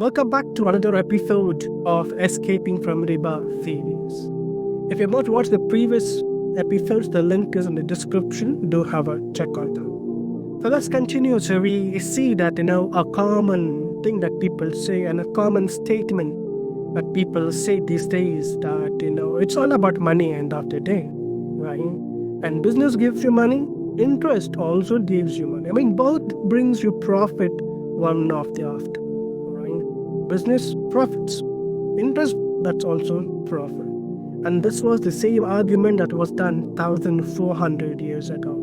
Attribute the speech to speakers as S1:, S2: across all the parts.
S1: Welcome back to another episode of Escaping from Riba series. If you have not watched the previous episodes, the link is in the description. Do have a check on them. So let's continue. So we see that, a common thing that people say and a common statement that people say these days that, it's all about money end of the day, right? And business gives you money, interest also gives you money. Both brings you profit one after the other, right? Business profits, interest, that's also profit. And this was the same argument that was done 1400 years ago.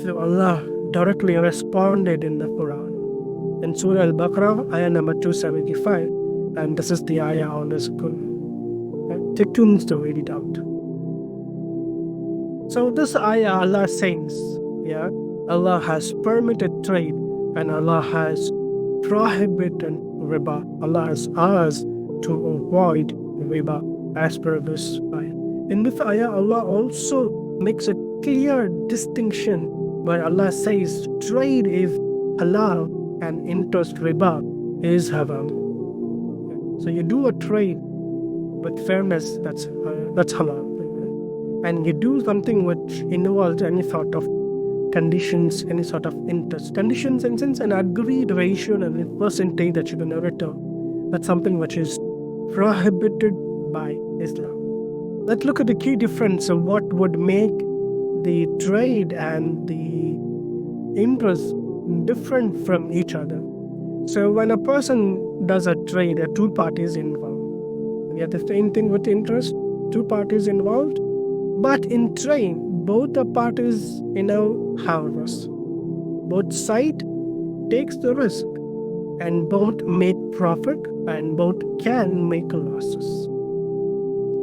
S1: So Allah directly responded in the Quran. In Surah Al-Baqarah, ayah number 275. And this is the ayah on the screen. Take 2 minutes to read it out. So this ayah, Allah says, Allah has permitted trade and Allah has prohibited riba. Allah has asked to avoid riba as per this ayah. In this ayah, Allah also makes a clear distinction where Allah says trade is halal and interest riba is haram. So you do a trade with fairness, that's halal. And you do something which involves any sort of conditions, any sort of interest. Conditions in sense an agreed ratio and a percentage that you're going to return. That's something which is prohibited by Islam. Let's look at the key difference of what would make the trade and the interest different from each other. So when a person does a trade, there are 2 parties involved. We have the same thing with interest, 2 parties involved. But in trade, both the parties, have risk. Both side takes the risk, and both make profit, and both can make losses.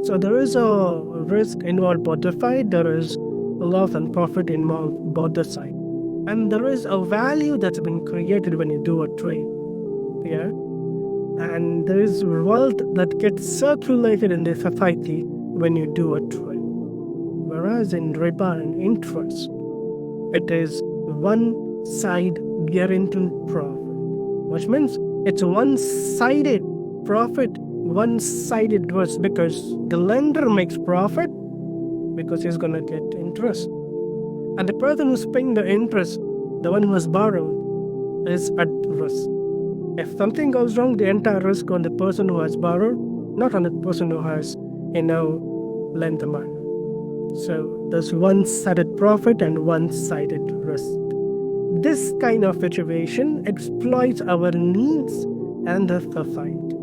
S1: So there is a risk involved both the side. There is a loss and profit involved both the side, and there is a value that's been created when you do a trade. And there is wealth that gets circulated in the society when you do a trade. Whereas in riba and interest, it is one side guaranteed profit, which means it's one-sided profit, one-sided risk, because the lender makes profit because he's going to get interest. And the person who's paying the interest, the one who has borrowed, is at risk. If something goes wrong, the entire risk on the person who has borrowed, not on the person who has, lent the money. So there's one-sided profit and one-sided risk. This kind of situation exploits our needs and the society.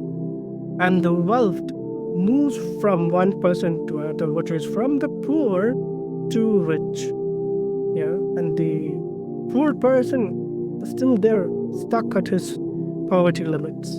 S1: And the wealth moves from one person to another, which is from the poor to rich. And the poor person is still there, stuck at his poverty limits.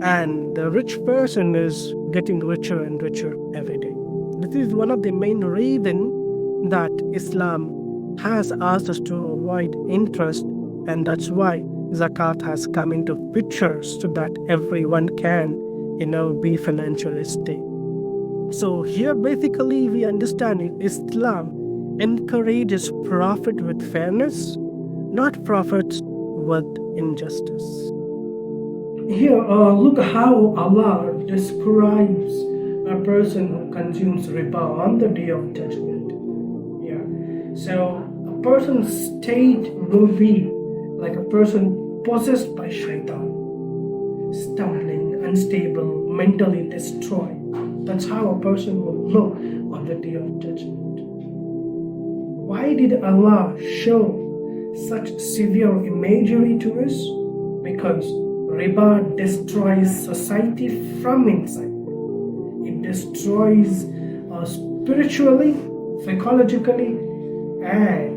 S1: And the rich person is getting richer and richer every day. This is one of the main reasons that Islam has asked us to avoid interest, and that's why zakat has come into picture so that everyone can, be financially stable. So here basically we understand Islam encourages profit with fairness, not profits with injustice. Here, look how Allah describes a person who consumes riba on the day of judgment. So a person's state will be like a person possessed by shaitan, stumbling, unstable, mentally destroyed. That's how a person will look on the day of judgment. Why did Allah show such severe imagery to us? Because riba destroys society from inside. It destroys us spiritually, psychologically, and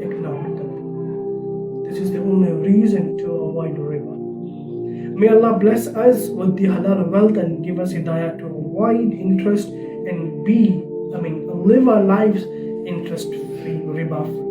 S1: economically. This is the only reason to avoid riba. May Allah bless us with the halal wealth and give us hidayah to avoid interest and live our lives interest-free, riba-free.